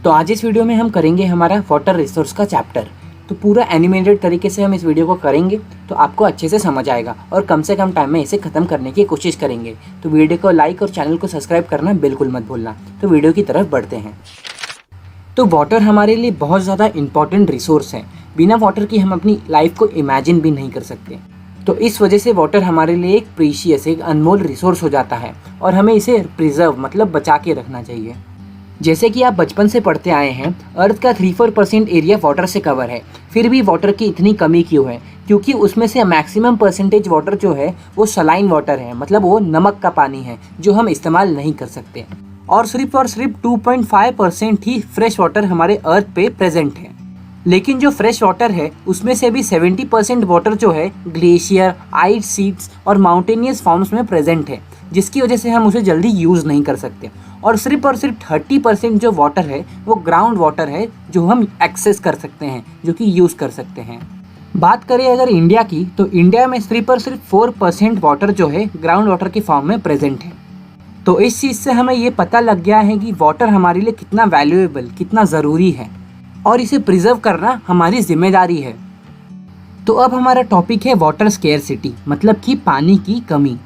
तो आज इस वीडियो में हम करेंगे हमारा वाटर रिसोर्स का चैप्टर। तो पूरा एनिमेटेड तरीके से हम इस वीडियो को करेंगे तो आपको अच्छे से समझ आएगा और कम से कम टाइम में इसे ख़त्म करने की कोशिश करेंगे। तो वीडियो को लाइक और चैनल को सब्सक्राइब करना बिल्कुल मत भूलना। तो वीडियो की तरफ बढ़ते हैं। तो वाटर हमारे लिए बहुत ज़्यादा इम्पॉर्टेंट रिसोर्स है। बिना वाटर की हम अपनी लाइफ को इमेजिन भी नहीं कर सकते। तो इस वजह से वाटर हमारे लिए एक प्रीशियस, एक अनमोल रिसोर्स हो जाता है और हमें इसे प्रिजर्व मतलब बचा के रखना चाहिए। जैसे कि आप बचपन से पढ़ते आए हैं, अर्थ का 3-4% एरिया वाटर से कवर है। फिर भी वाटर की इतनी कमी क्यों है? क्योंकि उसमें से मैक्सिमम परसेंटेज वाटर जो है वो सलाइन वाटर है, मतलब वो नमक का पानी है जो हम इस्तेमाल नहीं कर सकते। और सिर्फ 2.5% ही फ्रेश वाटर हमारे अर्थ पे प्रेजेंट है। लेकिन जो फ्रेश वाटर है उसमें से भी 70% वाटर जो है ग्लेशियर, आइस शीट्स और माउंटेनियस फॉर्म्स में प्रेजेंट है, जिसकी वजह से हम उसे जल्दी यूज़ नहीं कर सकते। और सिर्फ 30% जो वाटर है वो ग्राउंड वाटर है जो हम एक्सेस कर सकते हैं, जो कि यूज़ कर सकते हैं। बात करें अगर इंडिया की, तो इंडिया में सिर्फ 4% वाटर जो है ग्राउंड वाटर के फॉर्म में प्रेजेंट है। तो इस चीज़ से हमें ये पता लग गया है कि वाटर हमारे लिए कितना वैल्यूएबल, कितना ज़रूरी है और इसे प्रिजर्व करना हमारी जिम्मेदारी है। तो अब हमारा टॉपिक है वाटर स्केर्सिटी, मतलब कि पानी की कमी।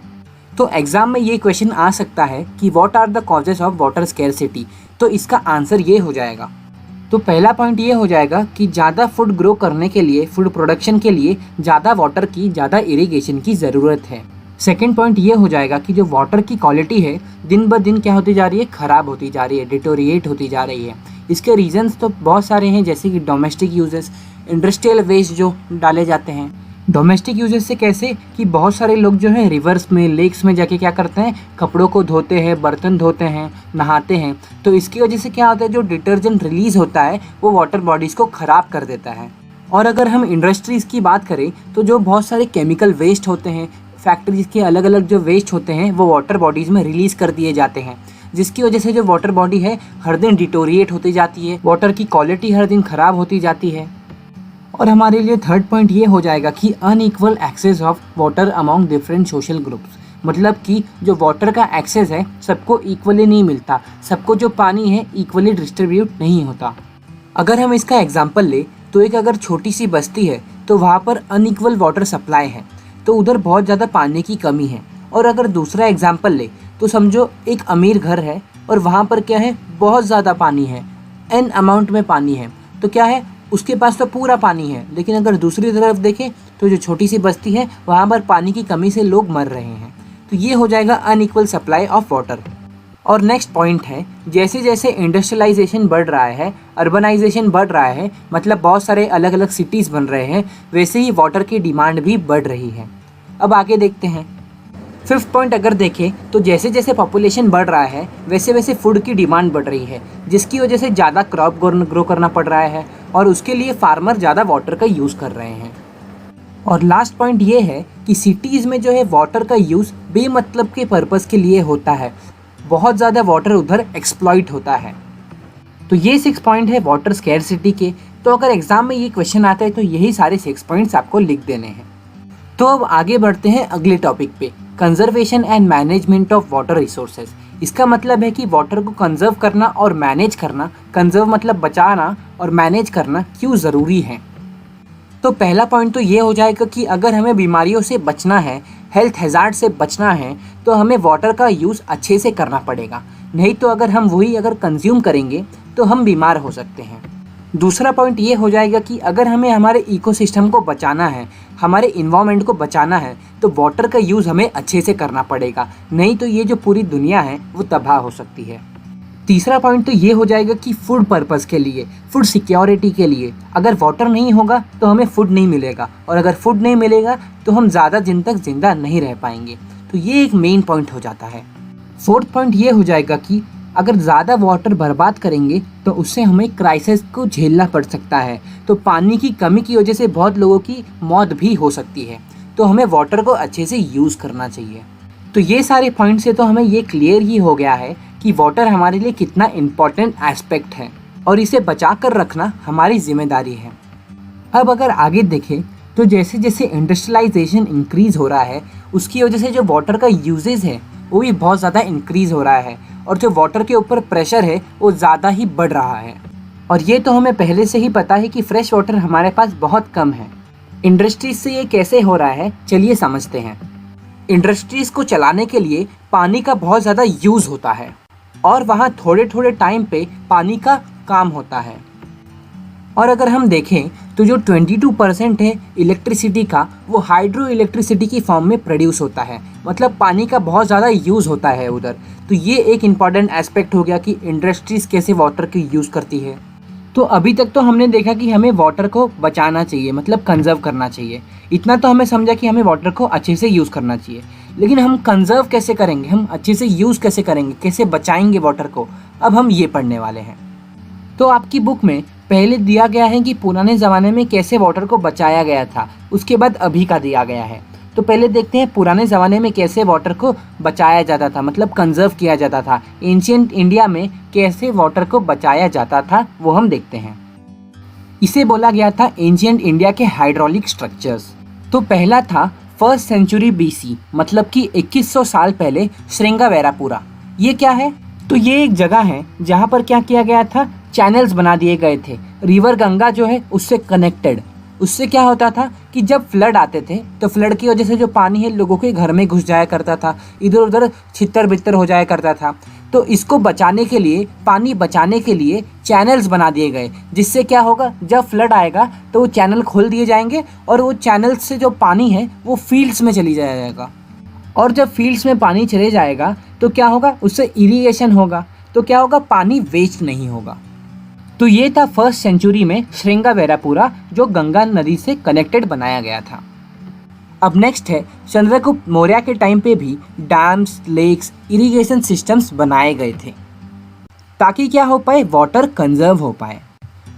तो एग्जाम में ये क्वेश्चन आ सकता है कि what are the causes of water scarcity. तो इसका आंसर ये हो जाएगा। तो पहला पॉइंट ये हो जाएगा कि ज़्यादा फूड ग्रो करने के लिए, फूड प्रोडक्शन के लिए ज़्यादा वाटर की, ज़्यादा इरिगेशन की ज़रूरत है। सेकेंड पॉइंट ये हो जाएगा कि जो वाटर की क्वालिटी है दिन ब दिन क्या होती जा रही है, ख़राब होती जा रही है, डिटोरिएट होती जा रही है। इसके रीजंस तो बहुत सारे हैं, जैसे कि डोमेस्टिक यूजेस, इंडस्ट्रियल वेस्ट जो डाले जाते हैं। डोमेस्टिक यूजेस से कैसे कि बहुत सारे लोग जो है रिवर्स में, लेक्स में जाके क्या करते हैं, कपड़ों को धोते हैं, बर्तन धोते हैं, नहाते हैं। तो इसकी वजह से क्या होता है, जो डिटर्जेंट रिलीज़ होता है वो वाटर बॉडीज़ को ख़राब कर देता है। और अगर हम इंडस्ट्रीज़ की बात करें तो जो बहुत सारे केमिकल वेस्ट होते हैं, फैक्ट्रीज़ के अलग अलग जो वेस्ट होते हैं वो वाटर बॉडीज़ में रिलीज़ कर दिए जाते हैं, जिसकी वजह से जो वाटर बॉडी है हर दिन डिटोरिएट होती जाती है, वाटर की क्वालिटी हर दिन ख़राब होती जाती है। और हमारे लिए थर्ड पॉइंट ये हो जाएगा कि unequal access of water among different social groups, मतलब कि जो वाटर का एक्सेस है सबको इक्वली नहीं मिलता, सबको जो पानी है इक्वली डिस्ट्रीब्यूट नहीं होता। अगर हम इसका एग्जांपल ले तो एक अगर छोटी सी बस्ती है तो वहाँ पर अनइक्वल वाटर सप्लाई है, तो उधर बहुत ज़्यादा पानी की कमी है। और अगर दूसरा एग्जांपल ले तो समझो एक अमीर घर है और वहाँ पर क्या है, बहुत ज़्यादा पानी है, एन अमाउंट में पानी है। तो क्या है, उसके पास तो पूरा पानी है, लेकिन अगर दूसरी तरफ देखें तो जो छोटी सी बस्ती है वहाँ पर पानी की कमी से लोग मर रहे हैं। तो ये हो जाएगा अनइक्वल सप्लाई ऑफ वाटर। और नेक्स्ट पॉइंट है, जैसे जैसे इंडस्ट्रियलाइजेशन बढ़ रहा है, अर्बनाइजेशन बढ़ रहा है, मतलब बहुत सारे अलग अलग सिटीज़ बन रहे हैं, वैसे ही वाटर की डिमांड भी बढ़ रही है। अब आगे देखते हैं। फिफ्थ पॉइंट अगर देखें तो जैसे जैसे पॉपुलेशन बढ़ रहा है वैसे वैसे फूड की डिमांड बढ़ रही है, जिसकी वजह से ज़्यादा क्रॉप ग्रो करना पड़ रहा है और उसके लिए फार्मर ज़्यादा वाटर का यूज़ कर रहे हैं। और लास्ट पॉइंट ये है कि सिटीज़ में जो है वाटर का यूज़ बेमतलब के पर्पज़ के लिए होता है, बहुत ज़्यादा वाटर उधर एक्सप्लॉइट होता है। तो ये 6 पॉइंट है वाटर स्केर्सिटी के। तो अगर एग्ज़ाम में ये क्वेश्चन आता है तो यही सारे 6 पॉइंट्स आपको लिख देने हैं। तो अब आगे बढ़ते हैं अगले टॉपिक पे, conservation and management of water resources. इसका मतलब है कि वाटर को कंजर्व करना और मैनेज करना, कंजर्व मतलब बचाना और मैनेज करना क्यों ज़रूरी है। तो पहला पॉइंट तो ये हो जाएगा कि अगर हमें बीमारियों से बचना है, हेल्थ हैज़ार्ड से बचना है, तो हमें वाटर का यूज़ अच्छे से करना पड़ेगा। नहीं तो अगर हम वही अगर कंज्यूम करेंगे तो हम बीमार हो सकते हैं। दूसरा पॉइंट ये हो जाएगा कि अगर हमें हमारे इकोसिस्टम को बचाना है, हमारे इन्वायरमेंट को बचाना है, तो वाटर का यूज़ हमें अच्छे से करना पड़ेगा, नहीं तो ये जो पूरी दुनिया है वो तबाह हो सकती है। तीसरा पॉइंट तो ये हो जाएगा कि फूड पर्पज़ के लिए, फूड सिक्योरिटी के लिए, अगर वाटर नहीं होगा तो हमें फूड नहीं मिलेगा, और अगर फूड नहीं मिलेगा तो हम ज़्यादा दिन तक जिंदा नहीं रह पाएंगे। तो ये एक मेन पॉइंट हो जाता है। फोर्थ पॉइंट ये हो जाएगा कि अगर ज़्यादा वाटर बर्बाद करेंगे तो उससे हमें क्राइसिस को झेलना पड़ सकता है। तो पानी की कमी की वजह से बहुत लोगों की मौत भी हो सकती है। तो हमें वाटर को अच्छे से यूज़ करना चाहिए। तो ये सारे पॉइंट से तो हमें ये क्लियर ही हो गया है कि वाटर हमारे लिए कितना इम्पॉर्टेंट एस्पेक्ट है और इसे बचा कर रखना हमारी जिम्मेदारी है। अब अगर आगे देखें तो जैसे जैसे इंडस्ट्रियलाइजेशन इंक्रीज़ हो रहा है उसकी वजह से जो वाटर का यूजेज है वो भी बहुत ज़्यादा इंक्रीज़ हो रहा है और जो वाटर के ऊपर प्रेशर है वो ज़्यादा ही बढ़ रहा है। और ये तो हमें पहले से ही पता है कि फ्रेश वाटर हमारे पास बहुत कम है। इंडस्ट्रीज से ये कैसे हो रहा है, चलिए समझते हैं। इंडस्ट्रीज़ को चलाने के लिए पानी का बहुत ज़्यादा यूज़ होता है और वहाँ थोड़े थोड़े टाइम पे पानी का काम होता है। और अगर हम देखें तो जो 22% है इलेक्ट्रिसिटी का, वो हाइड्रो इलेक्ट्रिसिटी की फॉर्म में प्रोड्यूस होता है, मतलब पानी का बहुत ज़्यादा यूज़ होता है उधर। तो ये एक इम्पॉर्टेंट एस्पेक्ट हो गया कि इंडस्ट्रीज़ कैसे वाटर की यूज़ करती है। तो अभी तक तो हमने देखा कि हमें वाटर को बचाना चाहिए, मतलब कंजर्व करना चाहिए। इतना तो हमें समझा कि हमें वाटर को अच्छे से यूज़ करना चाहिए, लेकिन हम कंजर्व कैसे करेंगे, हम अच्छे से यूज़ कैसे करेंगे, कैसे बचाएंगे वाटर को, अब हम ये पढ़ने वाले हैं। तो आपकी बुक में पहले दिया गया है कि पुराने ज़माने में कैसे वाटर को बचाया गया था, उसके बाद अभी का दिया गया है। तो पहले देखते हैं पुराने ज़माने में कैसे वाटर को बचाया जाता था, मतलब कंजर्व किया जाता था। एंशिएंट इंडिया में कैसे वाटर को बचाया जाता था वो हम देखते हैं। इसे बोला गया था एंशिएंट इंडिया के हाइड्रोलिक स्ट्रक्चर्स। तो पहला था 1st सेंचुरी BC, मतलब कि 2100 साल पहले श्रृंगावेरापुरा। ये क्या है? तो ये एक जगह है जहाँ पर क्या किया गया था, चैनल्स बना दिए गए थे। रिवर गंगा जो है उससे कनेक्टेड। उससे क्या होता था कि जब फ्लड आते थे तो फ्लड की वजह से जो पानी है लोगों के घर में घुस जाया करता था, इधर उधर छितर बितर हो जाया करता था। तो इसको बचाने के लिए, पानी बचाने के लिए चैनल्स बना दिए गए, जिससे क्या होगा, जब फ्लड आएगा तो वो चैनल खोल दिए जाएंगे और वो चैनल से जो पानी है वो फील्ड्स में चली जाएगा। और जब फील्ड्स में पानी चले जाएगा तो क्या होगा, उससे इरिगेशन होगा, तो क्या होगा, पानी वेस्ट नहीं होगा। तो ये था 1st सेंचुरी में श्रृंगावेरापुरा, जो गंगा नदी से कनेक्टेड बनाया गया था। अब नेक्स्ट है चंद्रगुप्त मौर्य के टाइम पे भी डैम्स, लेक्स, इरिगेशन सिस्टम्स बनाए गए थे ताकि क्या हो पाए, वाटर कंजर्व हो पाए।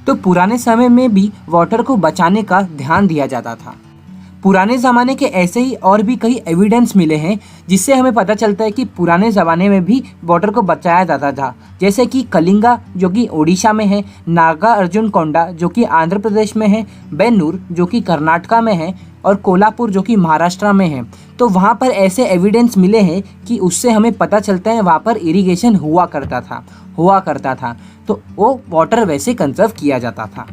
तो पुराने समय में भी वाटर को बचाने का ध्यान दिया जाता था। पुराने ज़माने के ऐसे ही और भी कई एविडेंस मिले हैं जिससे हमें पता चलता है कि पुराने ज़माने में भी वाटर को बचाया जाता था। जैसे कि कलिंगा जो कि ओडिशा में है, नागा अर्जुन कोंडा जो कि आंध्र प्रदेश में है, बेन्नूर जो कि कर्नाटका में है और कोल्हापुर जो कि महाराष्ट्र में है। तो वहाँ पर ऐसे एविडेंस मिले हैं कि उससे हमें पता चलता है वहाँ पर इरिगेशन हुआ करता था। तो वो वाटर वैसे कंजर्व किया जाता था।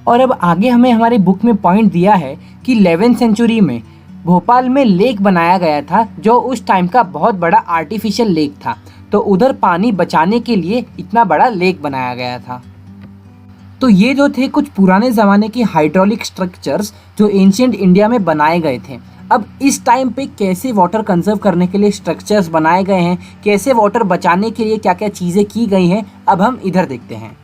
और अब आगे हमें हमारी बुक में पॉइंट दिया है कि 11th सेंचुरी में भोपाल में लेक बनाया गया था, जो उस टाइम का बहुत बड़ा आर्टिफिशियल लेक था। तो उधर पानी बचाने के लिए इतना बड़ा लेक बनाया गया था। तो ये जो थे कुछ पुराने ज़माने के हाइड्रोलिक स्ट्रक्चर्स जो एंशिएंट इंडिया में बनाए गए थे। अब इस टाइम पे कैसे वाटर कंजर्व करने के लिए स्ट्रक्चर्स बनाए गए हैं, कैसे वाटर बचाने के लिए क्या क्या चीज़ें की गई हैं, अब हम इधर देखते हैं।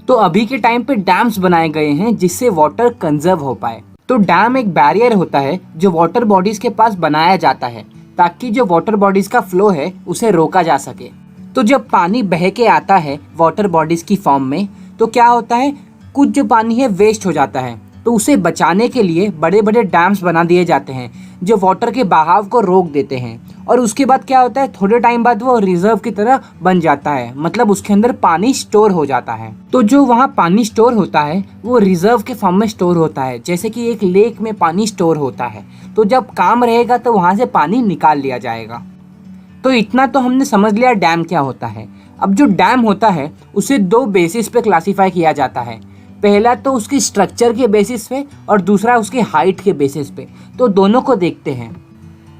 तो अभी के टाइम पे डैम्स बनाए गए हैं जिससे वाटर कंजर्व हो पाए। तो डैम एक बैरियर होता है जो वाटर बॉडीज के पास बनाया जाता है ताकि जो वाटर बॉडीज का फ्लो है उसे रोका जा सके। तो जब पानी बह के आता है वाटर बॉडीज की फॉर्म में तो क्या होता है, कुछ जो पानी है वेस्ट हो जाता है। तो उसे बचाने के लिए बड़े बड़े डैम्स बना दिए जाते हैं जो वाटर के बहाव को रोक देते हैं। और उसके बाद क्या होता है, थोड़े टाइम बाद वो रिजर्व की तरह बन जाता है, मतलब उसके अंदर पानी स्टोर हो जाता है। तो जो वहाँ पानी स्टोर होता है वो रिजर्व के फॉर्म में स्टोर होता है, जैसे कि एक लेक में पानी स्टोर होता है। तो जब काम रहेगा तो वहाँ से पानी निकाल लिया जाएगा। तो इतना तो हमने समझ लिया डैम क्या होता है। अब जो डैम होता है उसे दो बेसिस पे क्लासीफाई किया जाता है। पहला तो उसकी स्ट्रक्चर के बेसिस पे और दूसरा उसके हाइट के बेसिस पे। तो दोनों को देखते हैं।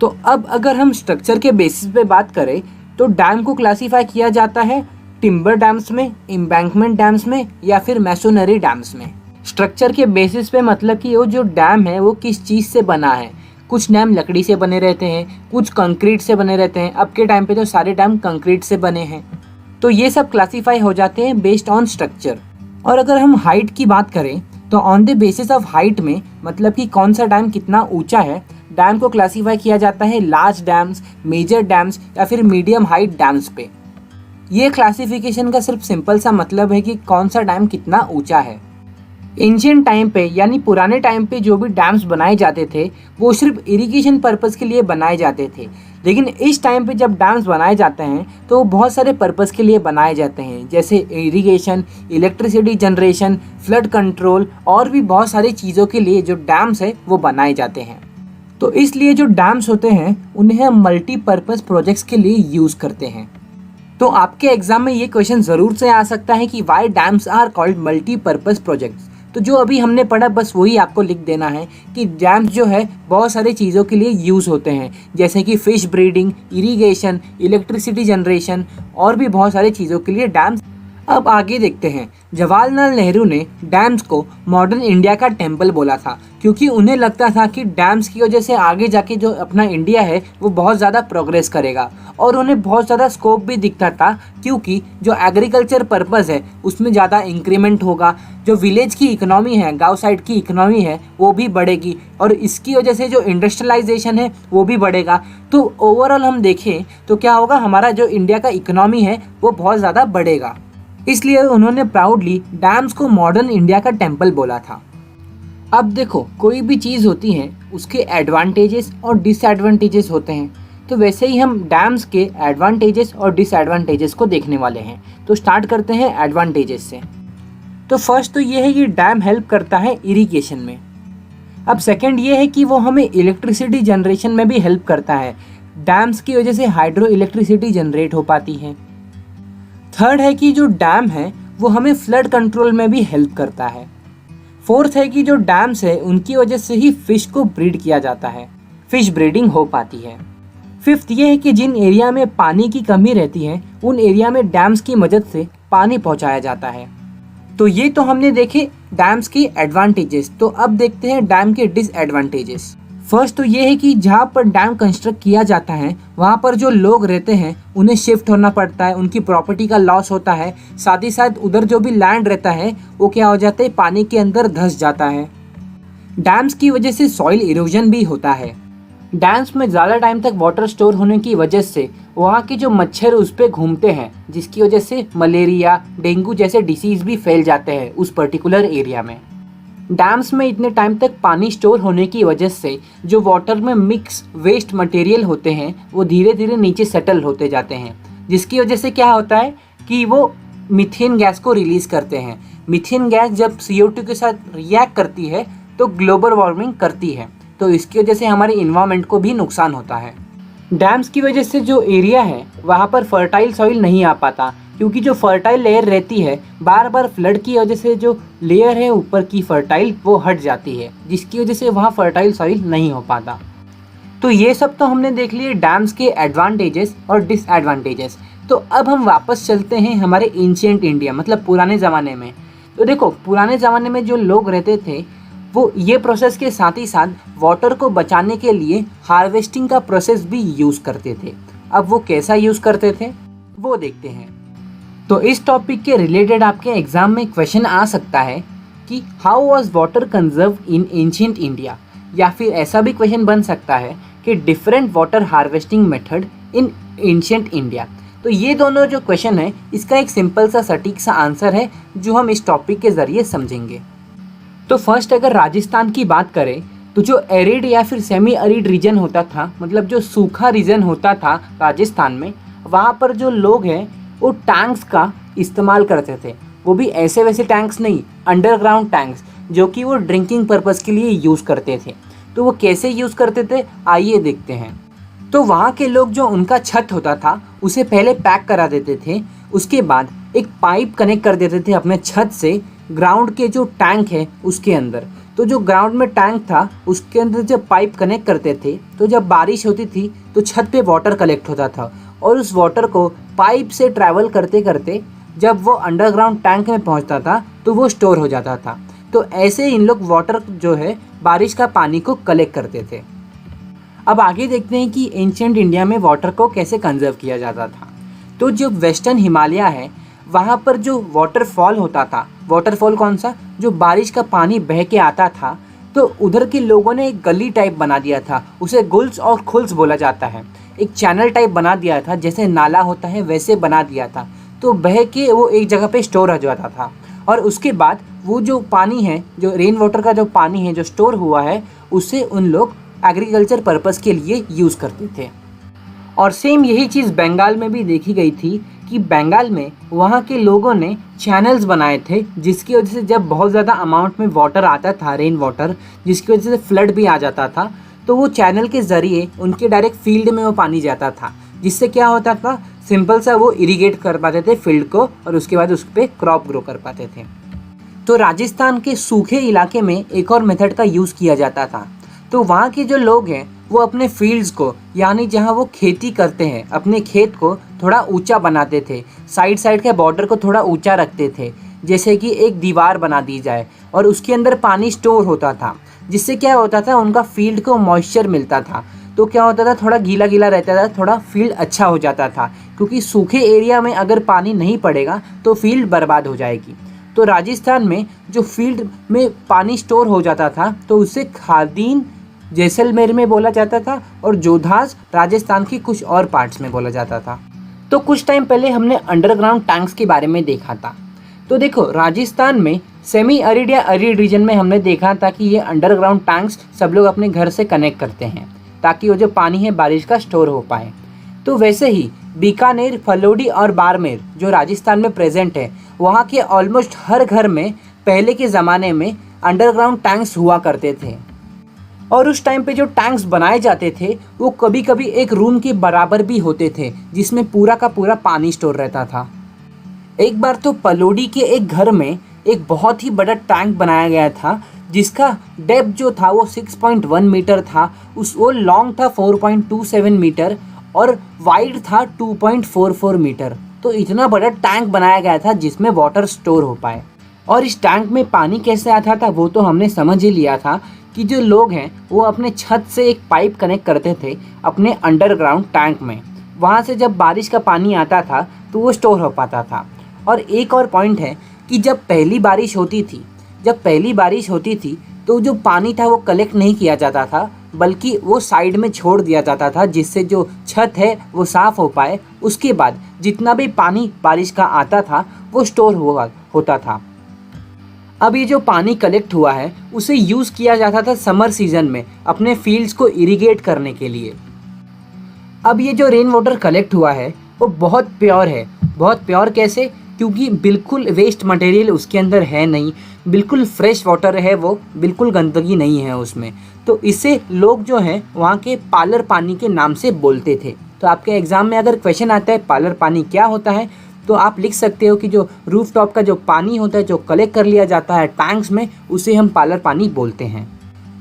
तो अब अगर हम स्ट्रक्चर के बेसिस पे बात करें तो डैम को क्लासीफाई किया जाता है टिम्बर डैम्स में, एम्बैंकमेंट डैम्स में या फिर मैसोनरी डैम्स में। स्ट्रक्चर के बेसिस पे मतलब कि वो जो डैम है वो किस चीज़ से बना है। कुछ डैम लकड़ी से बने रहते हैं, कुछ कंक्रीट से बने रहते हैं। अब के टाइम पे तो सारे डैम कंक्रीट से बने हैं। तो ये सब क्लासीफाई हो जाते हैं बेस्ड ऑन स्ट्रक्चर। और अगर हम हाइट की बात करें तो on the basis of height में, मतलब कि कौन सा डैम कितना ऊंचा है, डैम को क्लासीफाई किया जाता है लार्ज डैम्स, मेजर डैम्स या फिर मीडियम हाइट डैम्स पे। ये क्लासिफिकेशन का सिर्फ सिंपल सा मतलब है कि कौन सा डैम कितना ऊंचा है। एंशिएंट टाइम पे यानी पुराने टाइम पे जो भी डैम्स बनाए जाते थे वो सिर्फ इरिगेशन पर्पस के लिए बनाए जाते थे। लेकिन इस टाइम पे जब डैम्स बनाए जाते हैं तो वो बहुत सारे पर्पस के लिए बनाए जाते हैं, जैसे irrigation, electricity generation, flood control और भी बहुत सारी चीज़ों के लिए जो डैम्स है वो बनाए जाते हैं। तो इसलिए जो डैम्स होते हैं उन्हें हम मल्टीपर्पज़ प्रोजेक्ट्स के लिए यूज़ करते हैं। तो आपके एग्जाम में ये क्वेश्चन ज़रूर से आ सकता है कि why dams are called multipurpose projects. तो जो अभी हमने पढ़ा बस वही आपको लिख देना है कि डैम्स जो है बहुत सारी चीज़ों के लिए यूज़ होते हैं, जैसे कि fish breeding, irrigation, electricity generation और भी बहुत सारी चीज़ों के लिए डैम्स। अब आगे देखते हैं। जवाहरलाल नेहरू ने डैम्स को मॉडर्न इंडिया का टेम्पल बोला था, क्योंकि उन्हें लगता था कि डैम्स की वजह से आगे जाके जो अपना इंडिया है वो बहुत ज़्यादा प्रोग्रेस करेगा, और उन्हें बहुत ज़्यादा स्कोप भी दिखता था, क्योंकि जो एग्रीकल्चर पर्पज़ है उसमें ज़्यादा इंक्रीमेंट होगा, जो विलेज की इकोनॉमी है, गांव साइड की इकोनॉमी है वो भी बढ़ेगी, और इसकी वजह से जो इंडस्ट्रियलाइजेशन है वो भी बढ़ेगा। तो ओवरऑल हम देखें तो क्या होगा, हमारा जो इंडिया का इकोनॉमी है वो बहुत ज़्यादा बढ़ेगा। इसलिए उन्होंने प्राउडली डैम्स को मॉडर्न इंडिया का टेम्पल बोला था। अब देखो, कोई भी चीज़ होती है उसके एडवांटेजेस और डिसएडवांटेजेस होते हैं, तो वैसे ही हम डैम्स के एडवांटेजेस और डिसएडवांटेजेस को देखने वाले हैं। तो स्टार्ट करते हैं एडवांटेजेस से। तो फर्स्ट तो ये है कि डैम हेल्प करता है इरिगेशन में। अब सेकंड ये है कि वो हमें इलेक्ट्रिसिटी जनरेशन में भी हेल्प करता है, डैम्स की वजह से हाइड्रो इलेक्ट्रिसिटी जनरेट हो पाती है। थर्ड है कि जो डैम है वो हमें फ्लड कंट्रोल में भी हेल्प करता है। फोर्थ है कि जो डैम्स है उनकी वजह से ही फिश को ब्रीड किया जाता है, फिश ब्रीडिंग हो पाती है। फिफ्थ ये है कि जिन एरिया में पानी की कमी रहती है उन एरिया में डैम्स की मदद से पानी पहुंचाया जाता है। तो ये तो हमने देखे डैम्स के एडवांटेजेस। तो अब देखते हैं डैम के डिसएडवांटेजेस। फर्स्ट तो ये है कि जहाँ पर डैम कंस्ट्रक्ट किया जाता है वहाँ पर जो लोग रहते हैं उन्हें शिफ्ट होना पड़ता है, उनकी प्रॉपर्टी का लॉस होता है, साथ ही साथ उधर जो भी लैंड रहता है वो क्या हो जाता है, पानी के अंदर धंस जाता है। डैम्स की वजह से सॉइल इरोजन भी होता है। डैम्स में ज़्यादा टाइम तक वाटर स्टोर होने की वजह से वहाँ के जो मच्छर उस पर घूमते हैं, जिसकी वजह से मलेरिया, डेंगू जैसे डिसीज़ भी फैल जाते हैं उस पर्टिकुलर एरिया में। डैम्स में इतने टाइम तक पानी स्टोर होने की वजह से जो वाटर में मिक्स वेस्ट मटेरियल होते हैं वो धीरे धीरे नीचे सेटल होते जाते हैं, जिसकी वजह से क्या होता है कि वो मीथेन गैस को रिलीज़ करते हैं। मीथेन गैस जब CO2 के साथ रिएक्ट करती है तो ग्लोबल वार्मिंग करती है, तो इसकी वजह से हमारे इन्वायरमेंट को भी नुकसान होता है। डैम्स की वजह से जो एरिया है वहाँ पर फर्टाइल सॉइल नहीं आ पाता, क्योंकि जो फर्टाइल लेयर रहती है बार बार फ्लड की वजह से जो लेयर है ऊपर की फर्टाइल वो हट जाती है, जिसकी वजह से वहाँ फर्टाइल सॉइल नहीं हो पाता। तो ये सब तो हमने देख लिए डैम्स के एडवांटेजेस और डिसएडवांटेजेस। तो अब हम वापस चलते हैं हमारे एंशिएंट इंडिया, मतलब पुराने ज़माने में। तो देखो, पुराने ज़माने में जो लोग रहते थे वो ये प्रोसेस के साथ ही साथ वाटर को बचाने के लिए हार्वेस्टिंग का प्रोसेस भी यूज़ करते थे। अब वो कैसा यूज़ करते थे वो देखते हैं। तो इस टॉपिक के रिलेटेड आपके एग्जाम में क्वेश्चन आ सकता है कि how was water conserve in ancient India, या फिर ऐसा भी क्वेश्चन बन सकता है कि different water harvesting method in ancient India. तो ये दोनों जो क्वेश्चन है इसका एक सिंपल सा सटीक सा आंसर है जो हम इस टॉपिक के ज़रिए समझेंगे। तो फर्स्ट अगर राजस्थान की बात करें तो जो एरिड या फिर सेमी एरिड रीजन होता था, मतलब जो सूखा रीजन होता था राजस्थान में, वहाँ पर जो लोग हैं वो टैंक्स का इस्तेमाल करते थे। वो भी ऐसे वैसे टैंक्स नहीं, अंडरग्राउंड टैंक्स, जो कि वो ड्रिंकिंग पर्पज़ के लिए यूज़ करते थे। तो वो कैसे यूज़ करते थे आइए देखते हैं। तो वहाँ के लोग जो उनका छत होता था उसे पहले पैक करा देते थे, उसके बाद एक पाइप कनेक्ट कर देते थे अपने छत से ग्राउंड के जो टैंक है उसके अंदर। तो जो ग्राउंड में टैंक था उसके अंदर जब पाइप कनेक्ट करते थे तो जब बारिश होती थी तो छत पे वाटर कलेक्ट होता था, और उस वाटर को पाइप से ट्रैवल करते करते जब वो अंडरग्राउंड टैंक में पहुंचता था तो वो स्टोर हो जाता था। तो ऐसे इन लोग वाटर जो है बारिश का पानी को कलेक्ट करते थे। अब आगे देखते हैं कि एंशिएंट इंडिया में वाटर को कैसे कंजर्व किया जाता था। तो जो वेस्टर्न हिमालय है वहाँ पर जो वाटरफॉल होता था, वाटरफॉल कौन सा, जो बारिश का पानी बह के आता था, तो उधर के लोगों ने एक गली टाइप बना दिया था, उसे गुल्स और खुल्स बोला जाता है। एक चैनल टाइप बना दिया था, जैसे नाला होता है वैसे बना दिया था। तो बह के वो एक जगह पे स्टोर हो जाता था, और उसके बाद वो जो पानी है, जो रेन वाटर का जो पानी है जो स्टोर हुआ है, उससे उन लोग एग्रीकल्चर पर्पज़ के लिए यूज़ करते थे। और सेम यही चीज़ बंगाल में भी देखी गई थी कि बंगाल में वहाँ के लोगों ने चैनल्स बनाए थे, जिसकी वजह से जब बहुत ज़्यादा अमाउंट में वाटर आता था, रेन वाटर, जिसकी वजह से फ्लड भी आ जाता था, तो वो चैनल के ज़रिए उनके डायरेक्ट फील्ड में वो पानी जाता था, जिससे क्या होता था, सिंपल सा वो इरिगेट कर पाते थे फील्ड को और उसके बाद उस पर क्रॉप ग्रो कर पाते थे। तो राजस्थान के सूखे इलाके में एक और मेथड का यूज़ किया जाता था। तो वहाँ के जो लोग हैं वो अपने फील्ड्स को, यानी जहाँ वो खेती करते हैं, अपने खेत को थोड़ा ऊंचा बनाते थे, साइड साइड के बॉर्डर को थोड़ा ऊंचा रखते थे, जैसे कि एक दीवार बना दी जाए और उसके अंदर पानी स्टोर होता था, जिससे क्या होता था, उनका फील्ड को मॉइस्चर मिलता था। तो क्या होता था, थोड़ा गीला गीला रहता था, थोड़ा फील्ड अच्छा हो जाता था, क्योंकि सूखे एरिया में अगर पानी नहीं पड़ेगा तो फील्ड बर्बाद हो जाएगी। तो राजस्थान में जो फील्ड में पानी स्टोर हो जाता था तो उसे खादीन जैसलमेर में बोला जाता था और जोधास राजस्थान की कुछ और पार्ट्स में बोला जाता था। तो कुछ टाइम पहले हमने अंडरग्राउंड टैंक्स के बारे में देखा था। तो देखो, राजस्थान में सेमी अरिड या अरिड रीजन में हमने देखा था कि ये अंडरग्राउंड टैंक्स सब लोग अपने घर से कनेक्ट करते हैं ताकि वो जो पानी है बारिश का स्टोर हो पाए। तो वैसे ही बीकानेर, फलोडी और बाड़मेर जो राजस्थान में प्रेजेंट है, वहाँ के ऑलमोस्ट हर घर में पहले के ज़माने में अंडरग्राउंड टैंक्स हुआ करते थे। और उस टाइम पे जो टैंक्स बनाए जाते थे वो कभी कभी एक रूम के बराबर भी होते थे, जिसमें पूरा का पूरा पानी स्टोर रहता था। एक बार तो पलोडी के एक घर में एक बहुत ही बड़ा टैंक बनाया गया था, जिसका डेप्थ जो था वो 6.1 मीटर था, वो लॉन्ग था 4.27 मीटर और वाइड था 2.44 मीटर। तो इतना बड़ा टैंक बनाया गया था जिसमें वाटर स्टोर हो पाए। और इस टैंक में पानी कैसे आता था वो तो हमने समझ ही लिया था कि जो लोग हैं वो अपने छत से एक पाइप कनेक्ट करते थे अपने अंडरग्राउंड टैंक में, वहाँ से जब बारिश का पानी आता था तो वो स्टोर हो पाता था। और एक और पॉइंट है कि जब पहली बारिश होती थी तो जो पानी था वो कलेक्ट नहीं किया जाता था, बल्कि वो साइड में छोड़ दिया जाता था, जिससे जो छत है वो साफ़ हो पाए। उसके बाद जितना भी पानी बारिश का आता था वो स्टोर होता था। अब ये जो पानी कलेक्ट हुआ है उसे यूज़ किया जाता था समर सीज़न में अपने फील्ड्स को इरिगेट करने के लिए। अब ये जो रेन वाटर कलेक्ट हुआ है वो बहुत प्योर है। बहुत प्योर कैसे? क्योंकि बिल्कुल वेस्ट मटेरियल उसके अंदर है नहीं, बिल्कुल फ्रेश वाटर है वो, बिल्कुल गंदगी नहीं है उसमें। तो इसे लोग जो हैं वहाँ के पालर पानी के नाम से बोलते थे। तो आपके एग्ज़ाम में अगर क्वेश्चन आता है पालर पानी क्या होता है, तो आप लिख सकते हो कि जो रूफ टॉप का जो पानी होता है जो कलेक्ट कर लिया जाता है टैंक्स में, उसे हम पालर पानी बोलते हैं।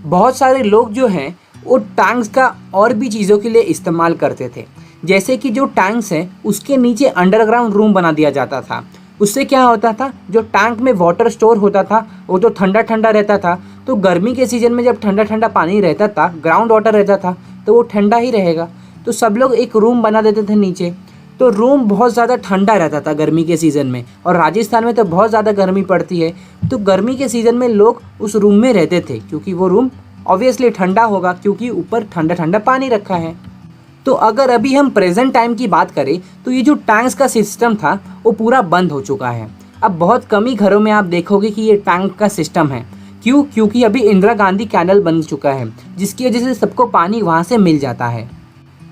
बहुत सारे लोग जो हैं वो टैंक्स का और भी चीज़ों के लिए इस्तेमाल करते थे, जैसे कि जो टैंक्स हैं उसके नीचे अंडरग्राउंड रूम बना दिया जाता था। उससे क्या होता था, जो टैंक में वाटर स्टोर होता था वो तो ठंडा ठंडा रहता था, तो गर्मी के सीज़न में जब ठंडा ठंडा पानी रहता था, ग्राउंड वाटर रहता था, तो वो ठंडा ही रहेगा। तो सब लोग एक रूम बना देते थे नीचे, तो रूम बहुत ज़्यादा ठंडा रहता था गर्मी के सीज़न में। और राजस्थान में तो बहुत ज़्यादा गर्मी पड़ती है, तो गर्मी के सीज़न में लोग उस रूम में रहते थे, क्योंकि वो रूम ऑब्वियसली ठंडा होगा, क्योंकि ऊपर ठंडा ठंडा पानी रखा है। तो अगर अभी हम प्रेजेंट टाइम की बात करें तो ये जो टैंक्स का सिस्टम था वो पूरा बंद हो चुका है। अब बहुत कम ही घरों में आप देखोगे कि ये टैंक का सिस्टम है। क्यों? क्योंकि अभी इंदिरा गांधी कैनल बन चुका है, जिसकी वजह से सबको पानी वहाँ से मिल जाता है।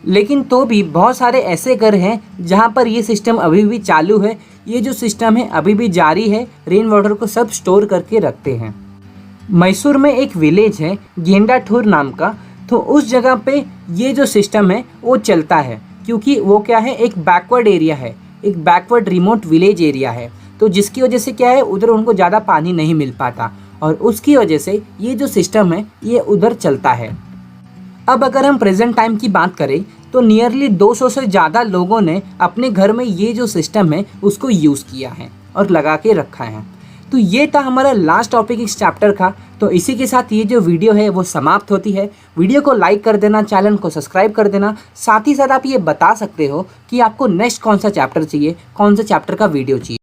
लेकिन तो भी बहुत सारे ऐसे घर हैं जहाँ पर ये सिस्टम अभी भी चालू है। ये जो सिस्टम है अभी भी जारी है, रेन वाटर को सब स्टोर करके रखते हैं। मैसूर में एक विलेज है गेंडाठूर नाम का, तो उस जगह पे ये जो सिस्टम है वो चलता है, क्योंकि वो क्या है, एक बैकवर्ड एरिया है, एक बैकवर्ड रिमोट विलेज एरिया है। तो जिसकी वजह से क्या है, उधर उनको ज़्यादा पानी नहीं मिल पाता और उसकी वजह से ये जो सिस्टम है ये उधर चलता है। अब अगर हम प्रेजेंट टाइम की बात करें तो नियरली 200 से ज़्यादा लोगों ने अपने घर में ये जो सिस्टम है उसको यूज़ किया है और लगा के रखा है। तो ये था हमारा लास्ट टॉपिक इस चैप्टर का। तो इसी के साथ ये जो वीडियो है वो समाप्त होती है। वीडियो को लाइक कर देना, चैनल को सब्सक्राइब कर देना। साथ ही साथ आप ये बता सकते हो कि आपको नेक्स्ट कौन सा चैप्टर चाहिए, कौन सा चैप्टर का वीडियो चाहिए।